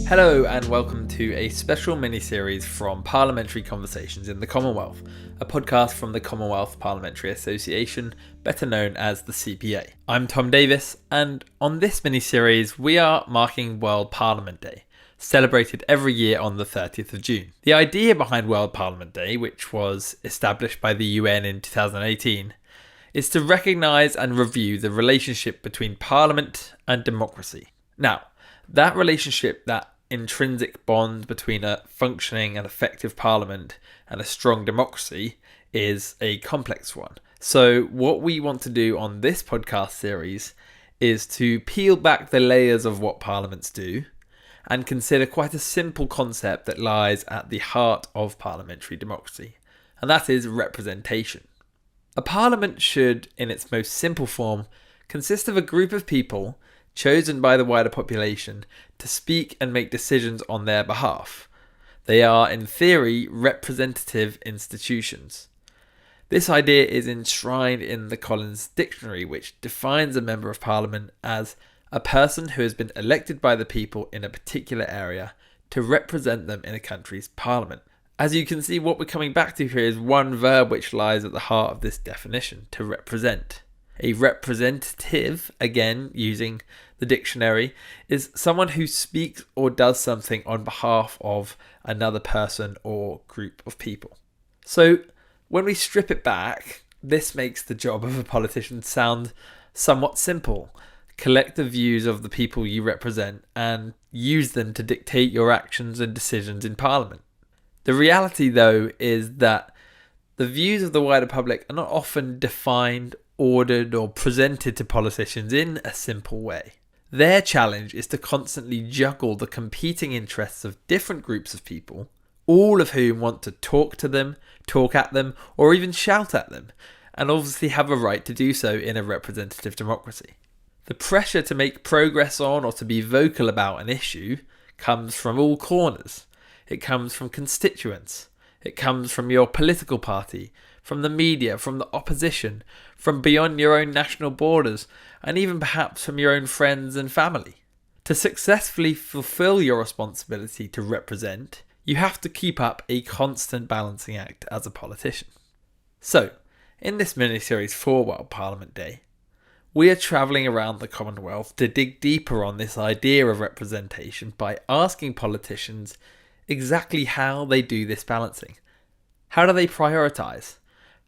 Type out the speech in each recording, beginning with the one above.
Hello and welcome to a special mini-series from Parliamentary Conversations in the Commonwealth, a podcast from the Commonwealth Parliamentary Association, better known as the CPA. I'm Tom Davis, and on this mini-series we are marking World Parliament Day, celebrated every year on the 30th of June. The idea behind World Parliament Day, which was established by the UN in 2018, is to recognise and review the relationship between Parliament and democracy. Now, that relationship, that intrinsic bond between a functioning and effective Parliament and a strong democracy, is a complex one. So what we want to do on this podcast series is to peel back the layers of what parliaments do and consider quite a simple concept that lies at the heart of parliamentary democracy, and that is representation. A parliament should, in its most simple form, consist of a group of people chosen by the wider population to speak and make decisions on their behalf. They are, in theory, representative institutions. This idea is enshrined in the Collins Dictionary, which defines a member of parliament as a person who has been elected by the people in a particular area to represent them in a country's parliament. As you can see, what we're coming back to here is one verb which lies at the heart of this definition: to represent. A representative, again using the dictionary, is someone who speaks or does something on behalf of another person or group of people. So when we strip it back, this makes the job of a politician sound somewhat simple. Collect the views of the people you represent and use them to dictate your actions and decisions in Parliament. The reality, though, is that the views of the wider public are not often defined, ordered, or presented to politicians in a simple way. Their challenge is to constantly juggle the competing interests of different groups of people, all of whom want to talk to them, talk at them, or even shout at them, and obviously have a right to do so in a representative democracy. The pressure to make progress on or to be vocal about an issue comes from all corners. It comes from constituents. It comes from your political party, from the media, from the opposition, from beyond your own national borders, and even perhaps from your own friends and family. To successfully fulfill your responsibility to represent, you have to keep up a constant balancing act as a politician. So, in this mini-series for World Parliament Day, we are travelling around the Commonwealth to dig deeper on this idea of representation by asking politicians exactly how they do this balancing. How do they prioritise?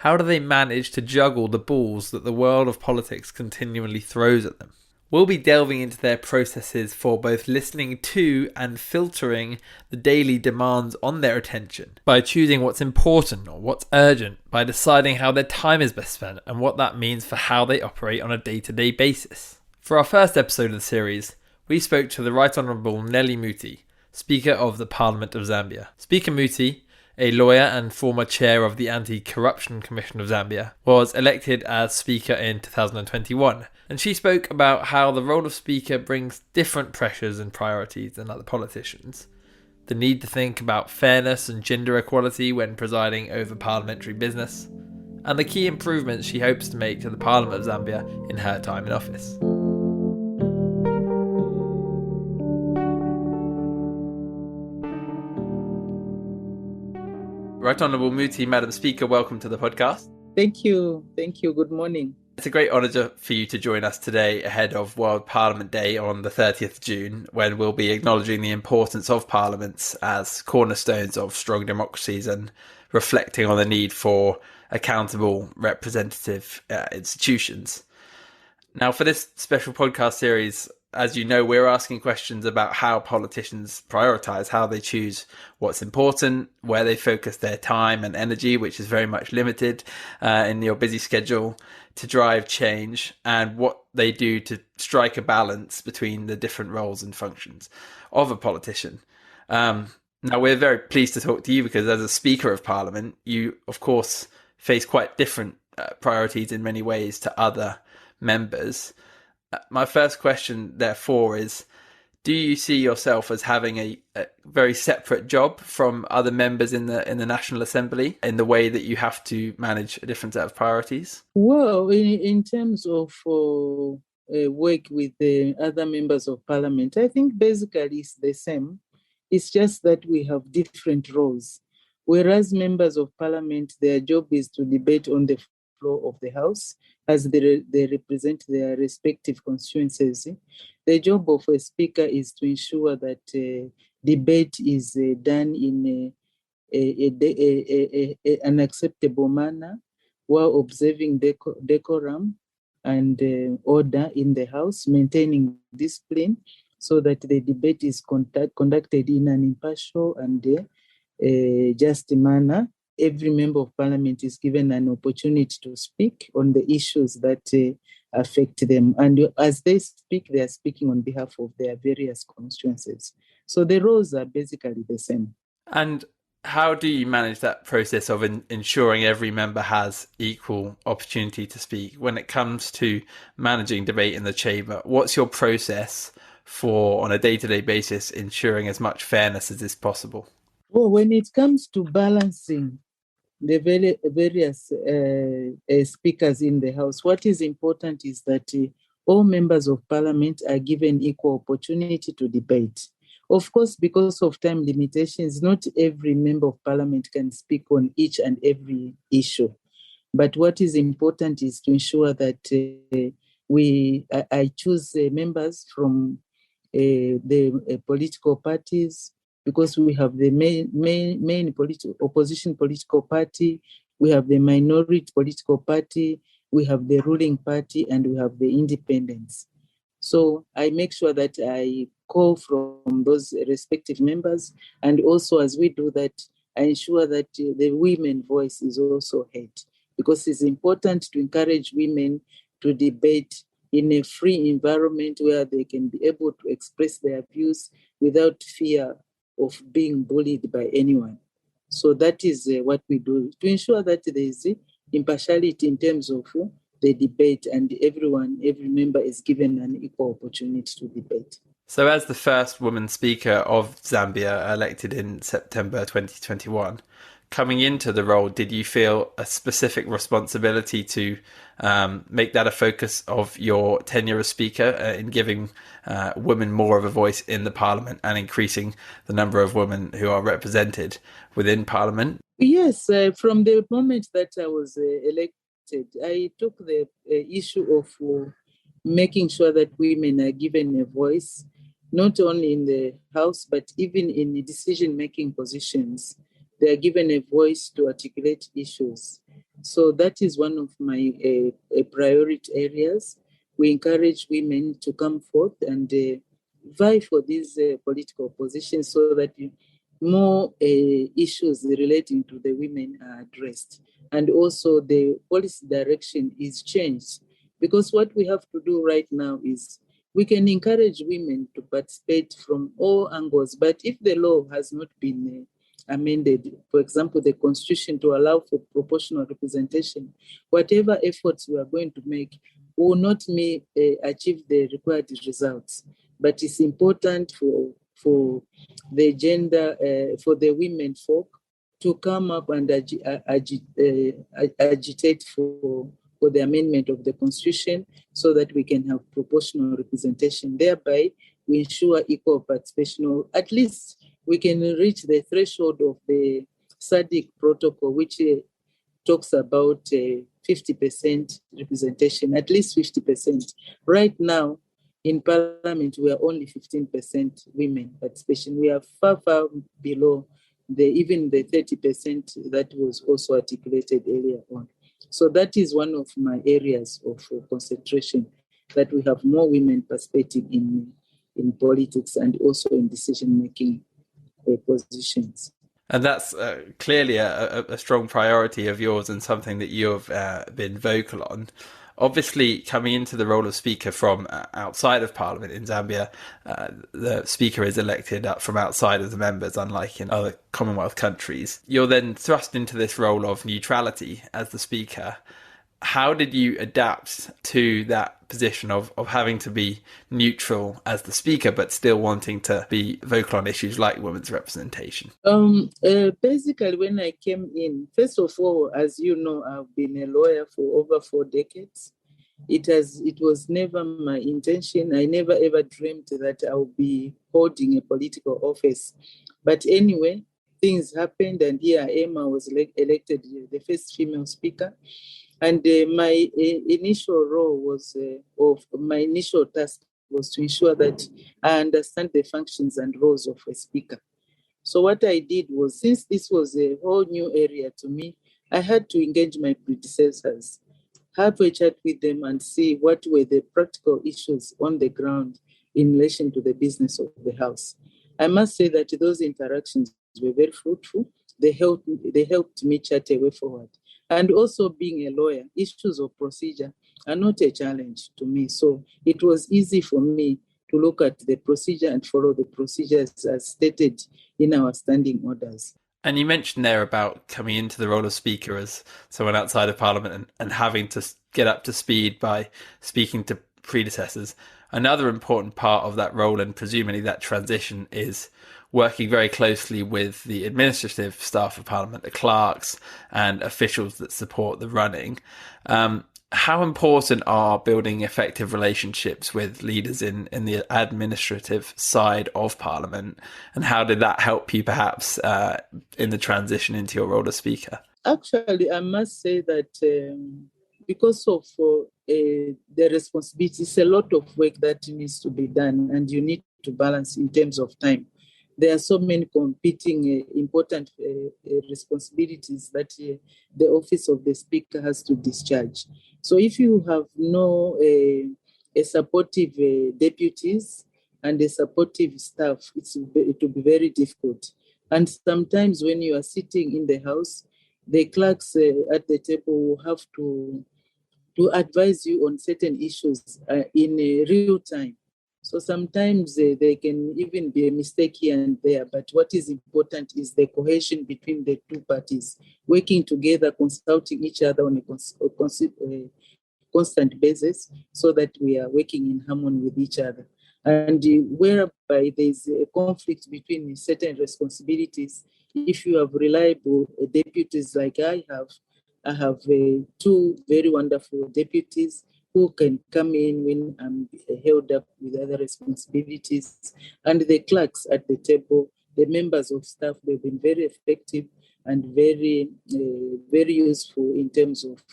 How do they manage to juggle the balls that the world of politics continually throws at them? We'll be delving into their processes for both listening to and filtering the daily demands on their attention, by choosing what's important or what's urgent, by deciding how their time is best spent and what that means for how they operate on a day-to-day basis. For our first episode of the series, we spoke to the Right Honourable Nelly Mutti, Speaker of the Parliament of Zambia. Speaker Mutti, a lawyer and former chair of the Anti-Corruption Commission of Zambia, was elected as Speaker in 2021, and she spoke about how the role of Speaker brings different pressures and priorities than other politicians, the need to think about fairness and gender equality when presiding over parliamentary business, and the key improvements she hopes to make to the Parliament of Zambia in her time in office. Right Honourable Mutti, Madam Speaker, welcome to the podcast. Thank you. Good morning. It's a great honour for you to join us today ahead of World Parliament Day on the 30th of June, when we'll be acknowledging the importance of parliaments as cornerstones of strong democracies and reflecting on the need for accountable representative institutions. Now, for this special podcast series, as you know, we're asking questions about how politicians prioritise, how they choose what's important, where they focus their time and energy, which is very much limited in your busy schedule, to drive change, and what they do to strike a balance between the different roles and functions of a politician. Now, we're very pleased to talk to you because as a Speaker of Parliament, you, of course, face quite different priorities in many ways to other members. My first question, therefore, is, do you see yourself as having a very separate job from other members in the National Assembly in the way that you have to manage a different set of priorities? Well, in terms of work with the other members of Parliament, I think basically it's the same. It's just that we have different roles. Whereas members of parliament, their job is to debate on the floor of the House as they represent their respective constituencies. The job of a speaker is to ensure that debate is done in an acceptable manner while observing decorum and order in the House, maintaining discipline so that the debate is conducted in an impartial and just manner. Every member of parliament is given an opportunity to speak on the issues that affect them. And as they speak, they are speaking on behalf of their various constituencies. So the roles are basically the same. And how do you manage that process of ensuring every member has equal opportunity to speak when it comes to managing debate in the chamber? What's your process for, on a day-to-day basis, ensuring as much fairness as is possible? Well, when it comes to balancing the various speakers in the House, what is important is that all members of parliament are given equal opportunity to debate. Of course, because of time limitations, not every member of parliament can speak on each and every issue. But what is important is to ensure that I choose members from the political parties, because we have the main opposition political party, we have the minority political party, we have the ruling party, and we have the independents. So I make sure that I call from those respective members, and also as we do that, I ensure that the women's voice is also heard, because it's important to encourage women to debate in a free environment where they can be able to express their views without fear of being bullied by anyone. So that is what we do to ensure that there is impartiality in terms of the debate, and every member is given an equal opportunity to debate. So as the first woman speaker of Zambia elected in September 2021, coming into the role, did you feel a specific responsibility to make that a focus of your tenure as speaker in giving women more of a voice in the parliament and increasing the number of women who are represented within parliament? Yes, from the moment that I was elected, I took the issue of making sure that women are given a voice, not only in the House, but even in the decision-making positions. They are given a voice to articulate issues. So that is one of my priority areas. We encourage women to come forth and vie for these political positions so that more issues relating to the women are addressed. And also the policy direction is changed, because what we have to do right now is we can encourage women to participate from all angles, but if the law has not been amended, for example, the constitution to allow for proportional representation, whatever efforts we are going to make will not achieve the required results. But it's important for the gender, for the women folk to come up and agitate for the amendment of the constitution so that we can have proportional representation. Thereby, we ensure equal participation. At least we can reach the threshold of the SADC protocol, which talks about 50% representation, at least 50%. Right now, in Parliament, we are only 15% women participation. We are far, far below even the 30% that was also articulated earlier on. So that is one of my areas of concentration, that we have more women participating in politics and also in decision-making positions. And that's clearly a strong priority of yours and something that you've been vocal on. Obviously, coming into the role of speaker from outside of Parliament in Zambia, the speaker is elected from outside of the members, unlike in other Commonwealth countries. You're then thrust into this role of neutrality as the speaker. How did you adapt to that position of having to be neutral as the speaker, but still wanting to be vocal on issues like women's representation? Basically, when I came in, first of all, as you know, I've been a lawyer for over 4 decades. It was never my intention. I never ever dreamed that I would be holding a political office. But anyway, things happened, and here I am. I was elected the first female speaker. And my initial role was, of my initial task was to ensure that I understand the functions and roles of a speaker. So what I did was, since this was a whole new area to me, I had to engage my predecessors, have a chat with them and see what were the practical issues on the ground in relation to the business of the House. I must say that those interactions were very fruitful. They helped me chart a way forward. And also, being a lawyer, issues of procedure are not a challenge to me. So it was easy for me to look at the procedure and follow the procedures as stated in our standing orders. And you mentioned there about coming into the role of speaker as someone outside of Parliament and having to get up to speed by speaking to predecessors. Another important part of that role, and presumably that transition, is working very closely with the administrative staff of Parliament, the clerks and officials that support the running. How important are building effective relationships with leaders in the administrative side of Parliament? And how did that help you perhaps in the transition into your role as Speaker? Actually, I must say that because of the responsibility, it's a lot of work that needs to be done, and you need to balance in terms of time. There are so many competing important responsibilities that the office of the Speaker has to discharge. So if you have a supportive deputies and a supportive staff, it will be very difficult. And sometimes when you are sitting in the House, the clerks at the table will have to advise you on certain issues in real time. So sometimes there can even be a mistake here and there, but what is important is the cohesion between the two parties, working together, consulting each other on a constant basis so that we are working in harmony with each other. And whereby there's a conflict between certain responsibilities, if you have reliable deputies like I have two very wonderful deputies who can come in when I'm held up with other responsibilities. And the clerks at the table, the members of staff, they've been very effective and very useful in terms of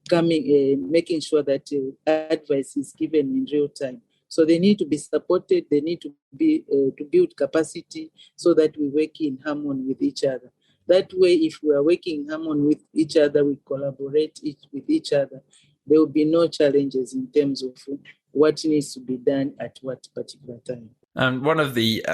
making sure that advice is given in real time. So they need to be supported. They need to be to build capacity so that we work in harmony with each other. That way, if we are working in harmony with each other, we collaborate with each other, there will be no challenges in terms of what needs to be done at what particular time. And one of the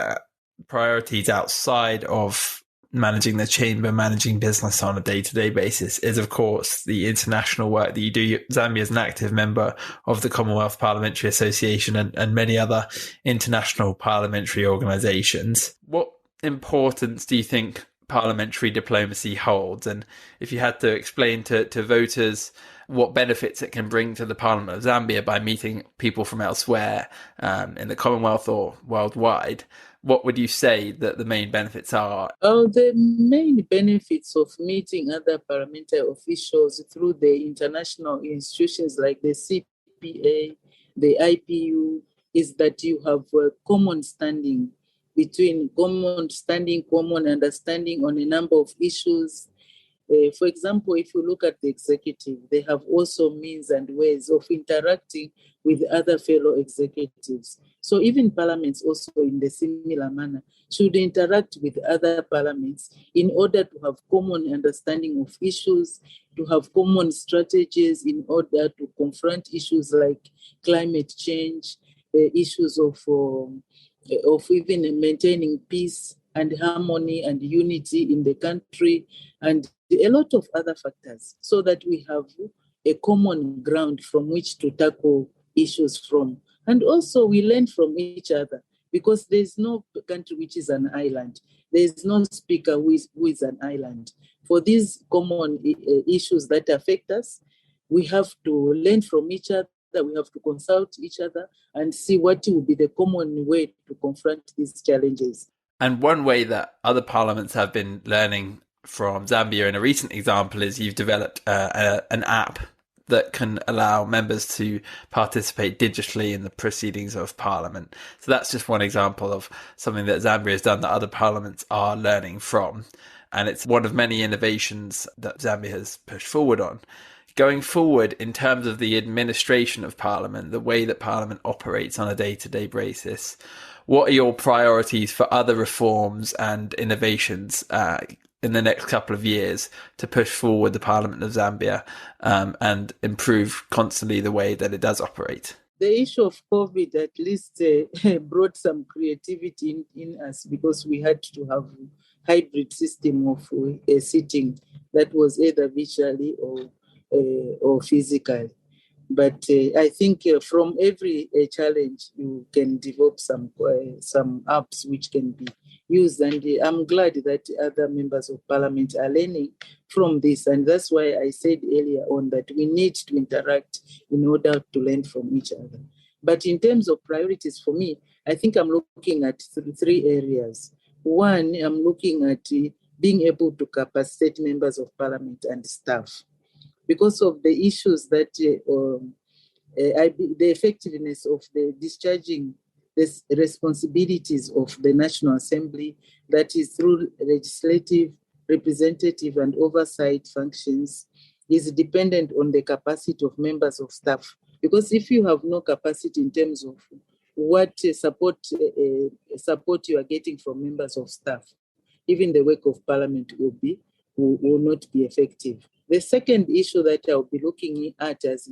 priorities outside of managing the chamber, managing business on a day-to-day basis is, of course, the international work that you do. Zambia is an active member of the Commonwealth Parliamentary Association and many other international parliamentary organisations. What importance do you think parliamentary diplomacy holds? And if you had to explain to voters what benefits it can bring to the Parliament of Zambia by meeting people from elsewhere in the Commonwealth or worldwide, what would you say that the main benefits are? The main benefits of meeting other parliamentary officials through the international institutions like the CPA, the IPU, is that you have a common understanding on a number of issues. For example, if you look at the executive, they have also means and ways of interacting with other fellow executives. So even parliaments also in the similar manner should interact with other parliaments in order to have common understanding of issues, to have common strategies in order to confront issues like climate change, issues of even maintaining peace and harmony and unity in the country, and a lot of other factors, so that we have a common ground from which to tackle issues from. And also we learn from each other, because there's no country which is an island. There's no speaker who is an island. For these common issues that affect us, we have to learn from each other. We have to consult each other and see what will be the common way to confront these challenges. And one way that other parliaments have been learning from Zambia in a recent example is you've developed an app that can allow members to participate digitally in the proceedings of Parliament. So that's just one example of something that Zambia has done that other parliaments are learning from. And it's one of many innovations that Zambia has pushed forward on. Going forward, in terms of the administration of Parliament, the way that Parliament operates on a day-to-day basis, what are your priorities for other reforms and innovations in the next couple of years to push forward the Parliament of Zambia and improve constantly the way that it does operate? The issue of COVID at least brought some creativity in us, because we had to have a hybrid system of sitting that was either virtually or physical. But I think from every challenge, you can develop some apps which can be used. And I'm glad that other members of Parliament are learning from this. And that's why I said earlier on that we need to interact in order to learn from each other. But in terms of priorities for me, I think I'm looking at three areas. One, I'm looking at being able to capacitate members of Parliament and staff, because of the issues that the effectiveness of the discharging the responsibilities of the National Assembly, that is through legislative, representative, and oversight functions, is dependent on the capacity of members of staff. Because if you have no capacity in terms of what support you are getting from members of staff, even the work of Parliament will not be effective. The second issue that I'll be looking at as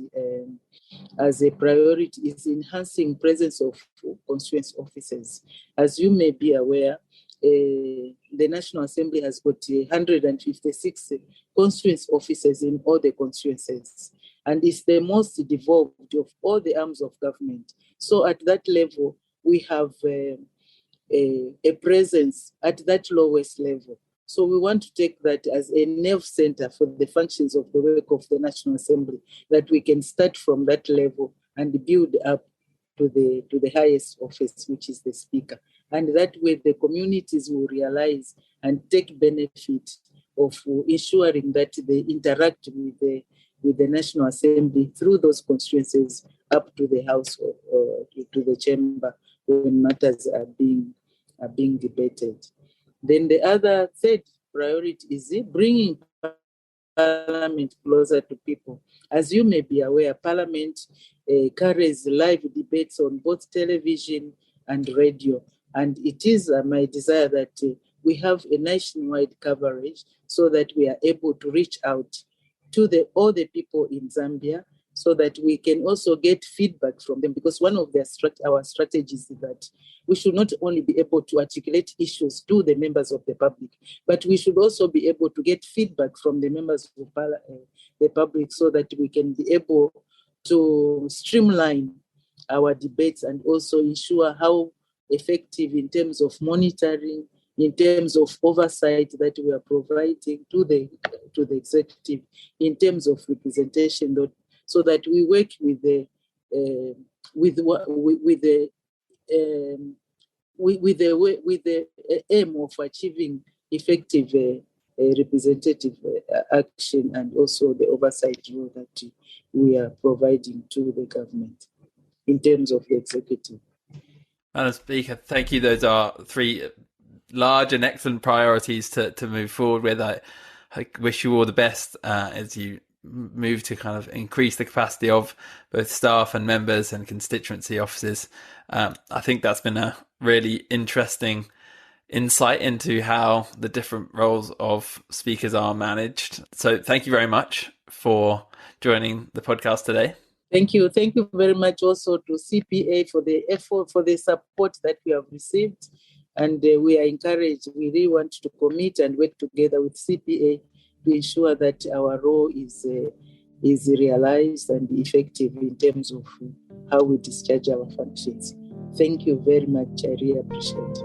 a priority is enhancing presence of constituency officers. As you may be aware, the National Assembly has got 156 constituency officers in all the constituencies, and it's the most devolved of all the arms of government. So at that level, we have a presence at that lowest level. So we want to take that as a nerve center for the functions of the work of the National Assembly, that we can start from that level and build up to the highest office, which is the Speaker. And that way the communities will realize and take benefit of ensuring that they interact with the National Assembly through those constituencies up to the House or to the chamber when matters are being debated. Then the third priority is bringing Parliament closer to people. As you may be aware, Parliament carries live debates on both television and radio. And it is my desire that we have a nationwide coverage so that we are able to reach out to all the people in Zambia, so that we can also get feedback from them. Because one of our strategies is that we should not only be able to articulate issues to the members of the public, but we should also be able to get feedback from the members of the public, so that we can be able to streamline our debates and also ensure how effective in terms of monitoring, in terms of oversight that we are providing to the executive, in terms of representation, so that we work with the aim of achieving effective representative action, and also the oversight role that we are providing to the government in terms of the executive. Madam Speaker, thank you. Those are three large and excellent priorities to move forward with. I wish you all the best as you move to kind of increase the capacity of both staff and members and constituency offices. I think that's been a really interesting insight into how the different roles of speakers are managed. So thank you very much for joining the podcast today. Thank you. Thank you very much also to CPA for the effort, for the support that we have received. And we are encouraged. We really want to commit and work together with CPA to ensure that our role is realized and effective in terms of how we discharge our functions. Thank you very much. I really appreciate it.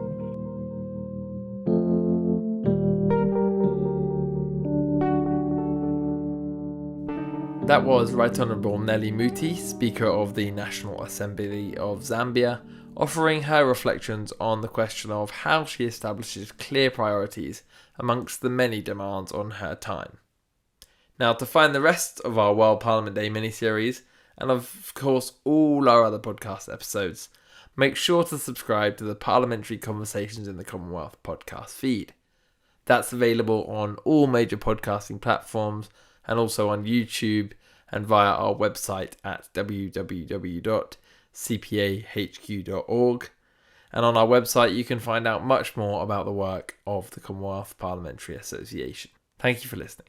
That was Right Honourable Nelly Mutti, Speaker of the National Assembly of Zambia, offering her reflections on the question of how she establishes clear priorities amongst the many demands on her time. Now, to find the rest of our World Parliament Day mini-series, and of course all our other podcast episodes, make sure to subscribe to the Parliamentary Conversations in the Commonwealth podcast feed. That's available on all major podcasting platforms and also on YouTube and via our website at www.cpahq.org. And on our website you can find out much more about the work of the Commonwealth Parliamentary Association. Thank you for listening.